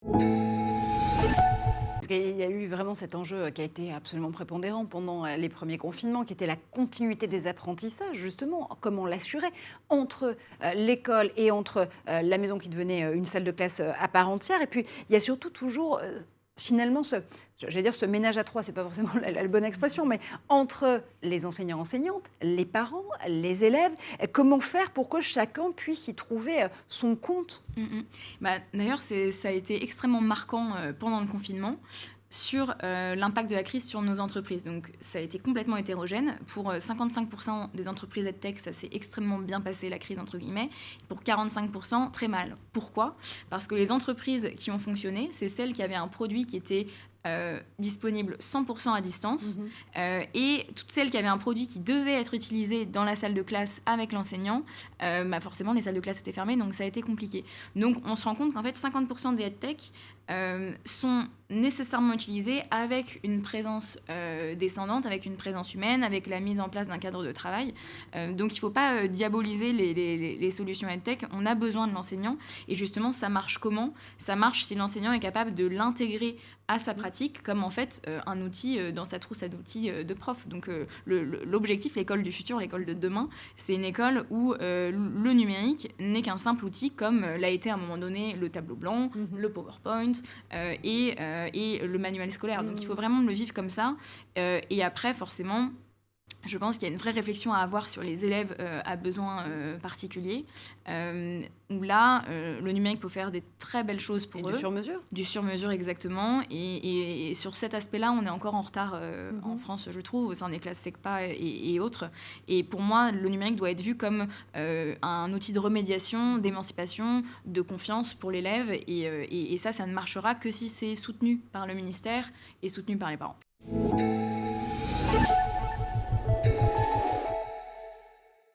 Parce qu'il y a eu vraiment cet enjeu qui a été absolument prépondérant pendant les premiers confinements, qui était la continuité des apprentissages, justement, comment l'assurer entre l'école et entre la maison qui devenait une salle de classe à part entière. Et puis, il y a surtout toujours, finalement, j'allais dire ce ménage à trois, c'est pas forcément la bonne expression, mais entre les enseignants-enseignantes, les parents, les élèves, comment faire pour que chacun puisse y trouver son compte? D'ailleurs, ça a été extrêmement marquant pendant le confinement sur l'impact de la crise sur nos entreprises. Donc, ça a été complètement hétérogène. Pour 55% des entreprises EdTech, ça s'est extrêmement bien passé, la crise, entre guillemets. Pour 45%, très mal. Pourquoi ? Parce que les entreprises qui ont fonctionné, c'est celles qui avaient un produit qui était disponible 100% à distance, et toutes celles qui avaient un produit qui devait être utilisé dans la salle de classe avec l'enseignant, forcément les salles de classe étaient fermées, donc ça a été compliqué. Donc on se rend compte qu'en fait 50% des EdTech sont nécessairement utilisés avec une présence descendante, avec une présence humaine, avec la mise en place d'un cadre de travail. Donc il ne faut pas diaboliser les solutions EdTech. On a besoin de l'enseignant. Et justement, ça marche comment ? Ça marche si l'enseignant est capable de l'intégrer à sa pratique comme en fait un outil dans sa trousse à outils de prof. Donc l'objectif, l'école du futur, l'école de demain, c'est une école où le numérique n'est qu'un simple outil comme l'a été à un moment donné le tableau blanc, le PowerPoint et le manuel scolaire. Donc il faut vraiment le vivre comme ça. Et après, forcément, je pense qu'il y a une vraie réflexion à avoir sur les élèves à besoins particuliers, où là, le numérique peut faire des très belles choses pour eux. Du sur-mesure ? Du sur-mesure, exactement. Et sur cet aspect-là, on est encore en retard en France, je trouve, au sein des classes SECPA et autres. Et pour moi, le numérique doit être vu comme un outil de remédiation, d'émancipation, de confiance pour l'élève. Et ça ne marchera que si c'est soutenu par le ministère et soutenu par les parents.